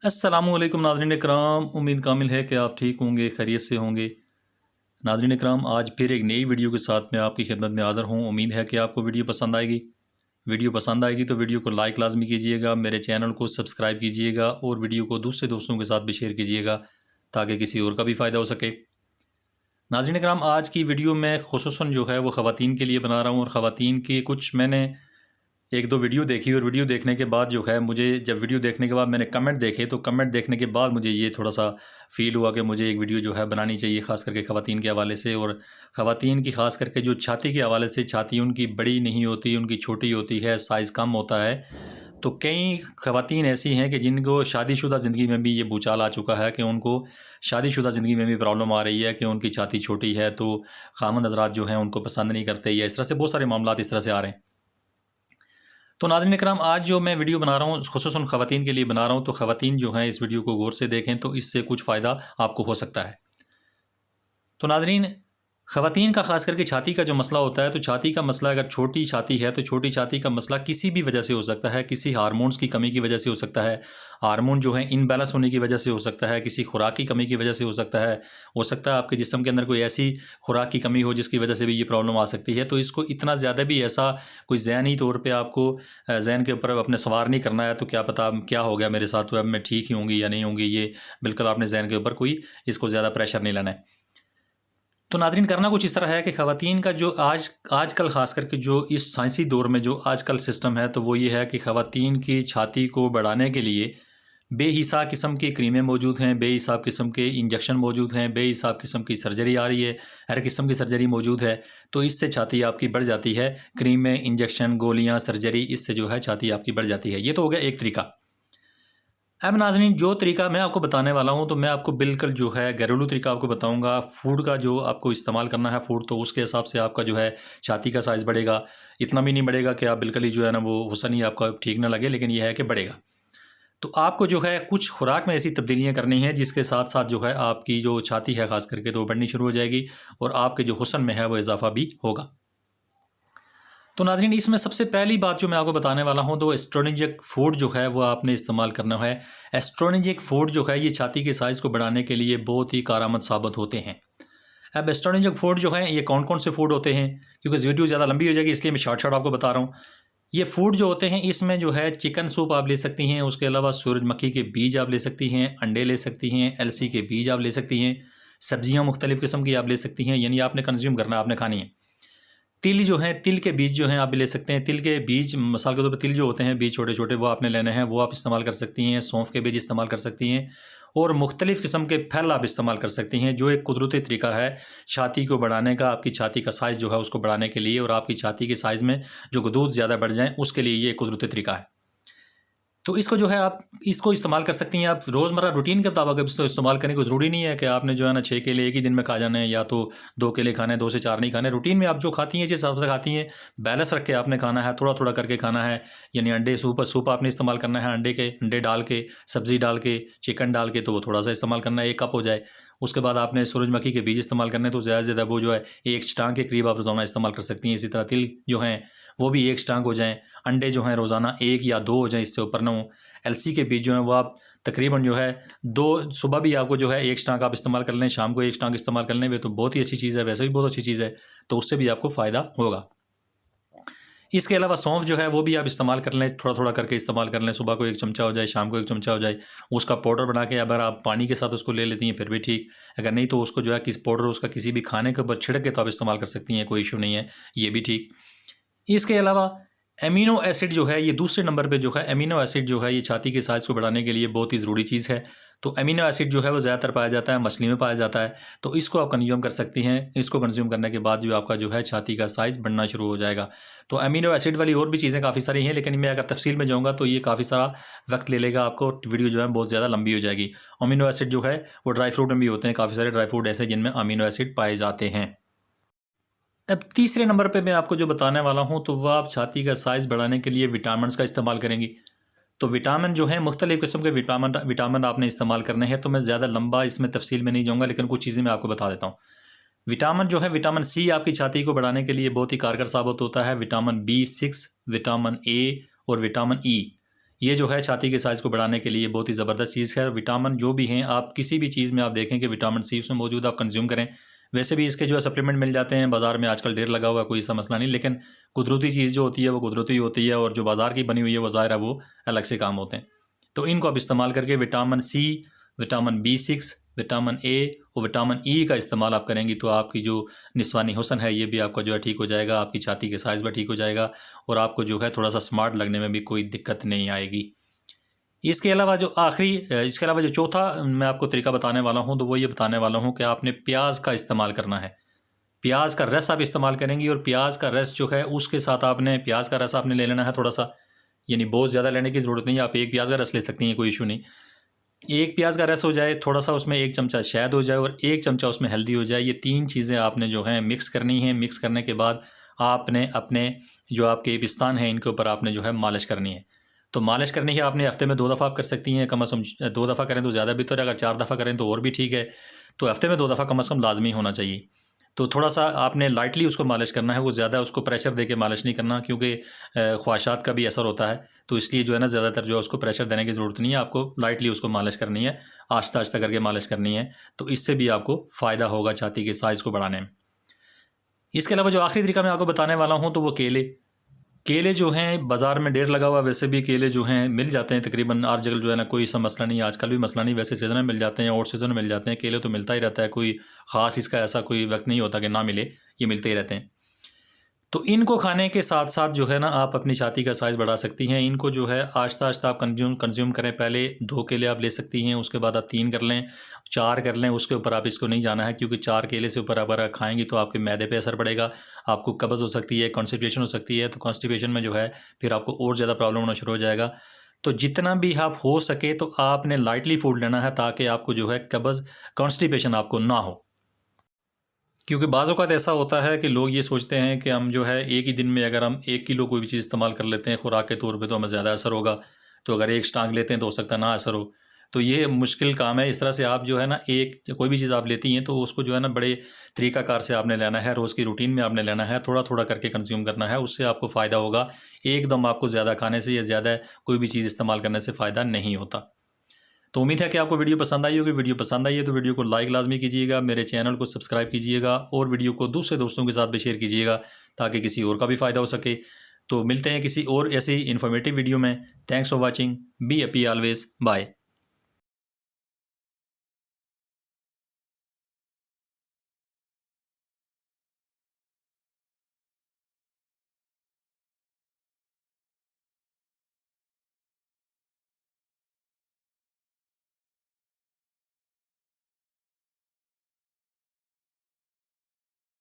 अस्सलामुअलैकुम नाज़रीन इकराम। उम्मीद कामिल है कि आप ठीक होंगे, खैरियत से होंगे। नाज़रीन इकराम, आज फिर एक नई वीडियो के साथ मैं आपकी खिदमत में हाज़िर हूँ। उम्मीद है कि आपको वीडियो पसंद आएगी। वीडियो पसंद आएगी तो वीडियो को लाइक लाजमी कीजिएगा, मेरे चैनल को सब्सक्राइब कीजिएगा और वीडियो को दूसरे दोस्तों के साथ भी शेयर कीजिएगा ताकि किसी और का भी फ़ायदा हो सके। नाज़रीन इकराम, आज की वीडियो मैं खुसूसन जो है वो ख़वातीन के लिए बना रहा हूँ और ख़वातीन की कुछ मैंने एक दो वीडियो देखी और वीडियो देखने के बाद जो है मुझे जब वीडियो देखने के बाद मैंने कमेंट देखे तो कमेंट देखने के बाद मुझे ये थोड़ा सा फ़ील हुआ कि मुझे एक वीडियो जो है बनानी चाहिए, ख़ास करके ख़वातीन के हवाले से। और ख़वातीन की ख़ास करके जो छाती के हवाले से, छाती उनकी बड़ी नहीं होती, उनकी छोटी होती है, साइज़ कम होता है। तो कई ख़वातीन ऐसी हैं कि जिनको शादीशुदा ज़िंदगी में भी ये भूचाल आ चुका है कि उनको शादीशुदा ज़िंदगी में भी प्रॉब्लम आ रही है कि उनकी छाती छोटी है, तो ख़ावंद हज़रात जो हैं उनको पसंद नहीं करते, या इस तरह से बहुत सारे मामलात इस तरह से आ रहे हैं। तो नाज़रीन इकराम, आज जो मैं वीडियो बना रहा हूँ ख़ुसूसन ख़वातीन के लिए बना रहा हूँ, तो ख़वातीन जो हैं इस वीडियो को गौर से देखें तो इससे कुछ फ़ायदा आपको हो सकता है। तो नाज़रीन, ख़वातीन का ख़ास करके छाती का जो मसला होता है, तो छाती का मसला अगर छोटी छाती है तो छोटी छाती का मसला किसी भी वजह से हो सकता है। किसी हार्मोन्स की कमी की वजह से हो सकता है, हार्मोन जो है इनबैलेंस होने की वजह से हो सकता है, किसी खुराक की कमी की वजह से हो सकता है आपके जिस्म के अंदर कोई ऐसी खुराक की कमी हो जिसकी वजह से भी ये प्रॉब्लम आ सकती है। तो इसको इतना ज़्यादा भी ऐसा कोई ज़हनी तौर पे आपको ज़हन के ऊपर अपने सवार नहीं करना है तो क्या पता क्या हो गया मेरे साथ, तो अब मैं ठीक ही होंगी या नहीं होंगी, ये बिल्कुल आपने ज़हन के ऊपर कोई इसको ज़्यादा प्रेशर नहीं लेना है। तो नाज़रीन, करना कुछ इस तरह है कि ख़वातीन का जो आजकल ख़ास करके जो इस साइंसी दौर में जो आजकल सिस्टम है, तो वो ये है कि ख़वातीन की छाती को बढ़ाने के लिए बेहिसाब किस्म की क्रीमें मौजूद हैं, बेहिसाब किस्म के इंजेक्शन मौजूद हैं, बेहिसाब किस्म की सर्जरी आ रही है, हर किस्म की सर्जरी मौजूद है। तो इससे छाती आपकी बढ़ जाती है। क्रीमें, इंजेक्शन, गोलियाँ, सर्जरी, इससे जो है छाती आपकी बढ़ जाती है। ये तो हो गया एक तरीका। अब नाज़रीन, जो तरीका मैं आपको बताने वाला हूँ तो मैं आपको बिल्कुल जो है घरेलू तरीका आपको बताऊँगा। फ़ूड का जो आपको इस्तेमाल करना है फ़ूड, तो उसके हिसाब से आपका जो है छाती का साइज़ बढ़ेगा। इतना भी नहीं बढ़ेगा कि आप बिल्कुल ही जो है ना वो हुस्न ही आपका ठीक ना लगे, लेकिन ये है कि बढ़ेगा। तो आपको जो है कुछ खुराक में ऐसी तब्दीलियाँ करनी हैं जिसके साथ-साथ जो है आपकी जो छाती है ख़ास करके तो वो बढ़नी शुरू हो जाएगी और आपके जो हुस्न में है वो इज़ाफ़ा भी होगा। तो नाज़रीन, इसमें सबसे पहली बात जो मैं आपको बताने वाला हूँ तो एस्ट्रोनिजिक फ़ूड जो है वो आपने इस्तेमाल करना है। एस्ट्रोनिजिक फ़ूड जो है ये छाती के साइज़ को बढ़ाने के लिए बहुत ही कारआमद साबित होते हैं। अब एस्ट्रोनिजिक फ़ूड जो है ये कौन-कौन से फ़ूड होते हैं, क्योंकि इस वीडियो ज़्यादा लंबी हो जाएगी इसलिए मैं शॉर्ट-शॉर्ट आपको बता रहा हूँ। ये फ़ूड जो होते हैं इसमें जो है चिकन सूप आप ले सकती हैं, उसके अलावा सूरजमुखी के बीज आप ले सकती हैं, अंडे ले सकती हैं, अलसी के बीज आप ले सकती हैं, सब्ज़ियाँ मुख्तलिफ़ किस्म की आप ले सकती हैं, यानी आपने कंज़्यूम करना है, आपने खानी है। तिल जो हैं, तिल के बीज जो हैं आप भी ले सकते हैं। तिल के बीज मिसाल के तौर पे तिल जो होते हैं बीज छोटे-छोटे वो आपने लेने हैं, वो आप इस्तेमाल कर सकती हैं। सौंफ के बीज इस्तेमाल कर सकती हैं और मुख्तलिफ़ किस्म के फल आप इस्तेमाल कर सकती हैं, जो एक कुदरती तरीका है छाती को बढ़ाने का, आपकी छाती का साइज़ जो है उसको बढ़ाने के लिए, और आपकी छाती के साइज़ में जो गदूद ज़्यादा बढ़ जाएँ उसके लिए ये कुदरती तरीका है। तो इसको जो है आप इसको इस्तेमाल कर सकती हैं। आप रोज़मर्रा रूटीन के मुताबिक अब इसको इस्तेमाल करने की ज़रूरी नहीं है कि आपने जो है ना 6 केले एक ही दिन में खा जाने हैं या तो 2 केले खाने हैं, 2 से 4 नहीं खाने। रूटीन में आप जो खाती हैं जिस हिसाब से खाती हैं बैलेंस रख के आपने खाना है, थोड़ा-थोड़ा करके खाना है। यानी अंडे सूप आपने इस्तेमाल करना है, अंडे डाल के, सब्ज़ी डाल के, चिकन डाल के, तो वो थोड़ा-सा इस्तेमाल करना है, 1 कप हो जाए। उसके बाद आपने सूरजमुखी के बीज इस्तेमाल करने हैं तो ज़्यादा से ज़्यादा वो जो है 1 स्टांग के करीब आप रोज़ाना इस्तेमाल कर सकती हैं। इसी तरह तिल जो हैं वो भी 1 स्टांग हो जाएँ। अंडे जो हैं रोज़ाना 1 या 2 हो जाएँ, इससे ऊपर ना हो। अलसी के बीज जो हैं वो आप तकरीबन जो है 2 सुबह भी आपको जो है 1 स्टांक आप इस्तेमाल कर लें, शाम को 1 स्टांक इस्तेमाल कर लें, वे तो बहुत ही अच्छी चीज़ है, वैसे भी बहुत अच्छी चीज़ है, तो उससे भी आपको फ़ायदा होगा। इसके अलावा सौंफ जो है वो भी आप इस्तेमाल कर लें, थोड़ा-थोड़ा करके इस्तेमाल कर लें, सुबह को 1 चमचा हो जाए, शाम को 1 चमचा हो जाए। उसका पाउडर बना के अगर आप पानी के साथ उसको ले लेती हैं फिर भी ठीक, अगर नहीं तो उसको जो है पाउडर उसका किसी भी खाने के ऊपर छिड़क के तो आप इस्तेमाल कर सकती हैं, कोई इश्यू नहीं है, ये भी ठीक। इसके अलावा एमिनो एसिड जो है ये दूसरे नंबर पे जो है, एमिनो एसिड जो है ये छाती के साइज़ को बढ़ाने के लिए बहुत ही ज़रूरी चीज़ है। तो एमिनो एसिड जो है वो ज़्यादातर पाया जाता है मछली में पाया जाता है, तो इसको आप कंज़्यूम कर सकती हैं। इसको कंज़्यूम करने के बाद जो आपका जो है छाती का साइज़ बढ़ना शुरू हो जाएगा। तो एमिनो एसिड वाली और भी चीज़ें काफ़ी सारी हैं, लेकिन मैं अगर तफ़सील में जाऊँगा तो ये काफ़ी सारा वक़्त ले लेगा आपको, वीडियो जो है बहुत ज़्यादा लंबी हो जाएगी। अमीनो एसिड जो है वो ड्राई फ्रूट में भी होते हैं, काफ़ी सारे ड्राई फ्रूट ऐसे जिनमें अमीनो एसिड पाए जाते हैं। अब तीसरे नंबर पे मैं आपको जो बताने वाला हूँ तो वह आप छाती का साइज़ बढ़ाने के लिए विटामिन्स का इस्तेमाल करेंगी। तो विटामिन जो हैं मुख्तलिफ़ किस्म के विटामिन विटामिन आपने इस्तेमाल करने हैं, तो मैं ज़्यादा लंबा इसमें तफ़सील में नहीं जाऊँगा, लेकिन कुछ चीज़ें मैं आपको बता देता हूँ। विटामिन जो है, विटामिन सी आपकी छाती को बढ़ाने के लिए बहुत ही कारगर साबित होता है। विटामिन बी6, विटामिन ए और विटामिन ई, ये जो है छाती के साइज़ को बढ़ाने के लिए बहुत ही ज़बरदस्त चीज़ है। विटामिन जो भी हैं, आप किसी भी चीज़ में आप देखें कि विटामिन सी उसमें मौजूद, आप कंज्यूम करें। वैसे भी इसके जो है सप्लीमेंट मिल जाते हैं बाज़ार में, आजकल ढेर लगा हुआ है, कोई ऐसा मसला नहीं। लेकिन कुदरती चीज़ जो होती है वो कुदरती होती है, और जो बाज़ार की बनी हुई है वो ज़ाहिर है वो अलग से काम होते हैं। तो इनको आप इस्तेमाल करके vitamin C, vitamin B6, vitamin A और विटामिन ई का इस्तेमाल आप करेंगी तो आपकी जो निस्वानी हुस्न है ये भी आपका जो है ठीक हो जाएगा, आपकी छाती के साइज़ भी ठीक हो जाएगा, और आपको जो है थोड़ा सा स्मार्ट लगने में भी कोई दिक्कत नहीं आएगी। इसके अलावा जो चौथा मैं आपको तरीका बताने वाला हूँ, तो वो ये बताने वाला हूँ कि आपने प्याज का इस्तेमाल करना है। प्याज का रस आप इस्तेमाल करेंगी, और प्याज का रस जो है उसके साथ आपने प्याज का रस आपने ले लेना है थोड़ा सा, यानी बहुत ज़्यादा लेने की ज़रूरत नहीं है, आप एक प्याज का रस ले सकती हैं, कोई इशू नहीं। एक प्याज का रस हो जाए, थोड़ा सा उसमें 1 चमचा शहद हो जाए, और 1 चमचा उसमें हल्दी हो जाए। ये 3 चीज़ें आपने जो है मिक्स करनी है। मिक्स करने के बाद आपने अपने जो आपके पिस्तान हैं इनके ऊपर आपने जो है मालिश करनी है। तो मालिश करनी है आपने हफ्ते में 2 दफ़ा आप कर सकती हैं, कम अज़ कम 2 दफ़ा करें तो ज़्यादा बेहतर है, अगर 4 दफ़ा करें तो और भी ठीक है। तो हफ्ते में 2 दफ़ा कम अज़ कम लाजमी होना चाहिए। तो थोड़ा सा आपने लाइटली उसको मालिश करना है, वो ज़्यादा उसको प्रेशर दे के मालिश नहीं करना, क्योंकि ख्वाहिशात का भी असर होता है। तो इसलिए जो है ना ज़्यादातर जो है उसको प्रेशर देने की ज़रूरत नहीं है, आपको लाइटली उसको मालिश करनी है, आहिस्ता आहिस्ता करके मालिश करनी है। तो इससे भी आपको फ़ायदा होगा छाती के साइज़ को बढ़ाने में। इसके अलावा जो आखिरी तरीका मैं आपको बताने वाला हूँ तो वो केले जो हैं बाज़ार में ढेर लगा हुआ, वैसे भी केले जो हैं मिल जाते हैं तकरीबन हर जगह, जो है ना कोई सा मसला नहीं है, आजकल भी मसला नहीं, वैसे सीज़न में मिल जाते हैं और सीज़न में मिल जाते हैं। केले तो मिलता ही रहता है, कोई ख़ास इसका ऐसा कोई वक्त नहीं होता कि ना मिले, ये मिलते ही रहते हैं। तो इनको खाने के साथ साथ जो है ना आप अपनी छाती का साइज़ बढ़ा सकती हैं। इनको जो है आहिस्ता आहिस्ता आप कंज्यूम करें। पहले 2 केले आप ले सकती हैं, उसके बाद आप 3 कर लें, 4 कर लें, उसके ऊपर आप इसको नहीं जाना है, क्योंकि 4 केले से ऊपर अगर आप खाएंगी तो आपके मैदे पे असर पड़ेगा, आपको कब्ज़ हो सकती है, कॉन्स्टिपेशन हो सकती है। तो कॉन्स्टिपेशन में जो है फिर आपको और ज़्यादा प्रॉब्लम होना शुरू हो जाएगा। तो जितना भी आप हो सके तो आपने लाइटली फूड लेना है, ताकि आपको जो है कब्ज़, कॉन्स्टिपेशन आपको ना हो। क्योंकि बाज़ औक़ात ऐसा होता है कि लोग ये सोचते हैं कि हम जो है एक ही दिन में अगर हम 1 किलो कोई भी चीज़ इस्तेमाल कर लेते हैं खुराक के तौर पे तो हमें ज़्यादा असर होगा। तो अगर एक टाँग लेते हैं तो हो सकता है ना असर हो। तो ये मुश्किल काम है। इस तरह से आप जो है ना एक कोई भी चीज़ आप लेती हैं तो उसको जो है ना बड़े तरीक़ाकार से आपने लेना है, रोज़ की रूटीन में आपने लेना है, थोड़ा-थोड़ा करके कंज़्यूम करना है, उससे आपको फ़ायदा होगा। एकदम आपको ज़्यादा खाने से या ज़्यादा कोई भी चीज़ इस्तेमाल करने से फ़ायदा नहीं होता। तो उम्मीद है कि आपको वीडियो पसंद आई होगी। वीडियो पसंद आई है तो वीडियो को लाइक लाजमी कीजिएगा, मेरे चैनल को सब्सक्राइब कीजिएगा, और वीडियो को दूसरे दोस्तों के साथ भी शेयर कीजिएगा, ताकि किसी और का भी फ़ायदा हो सके। तो मिलते हैं किसी और ऐसी इन्फॉर्मेटिव वीडियो में। Thanks for watching. Be happy always. Bye.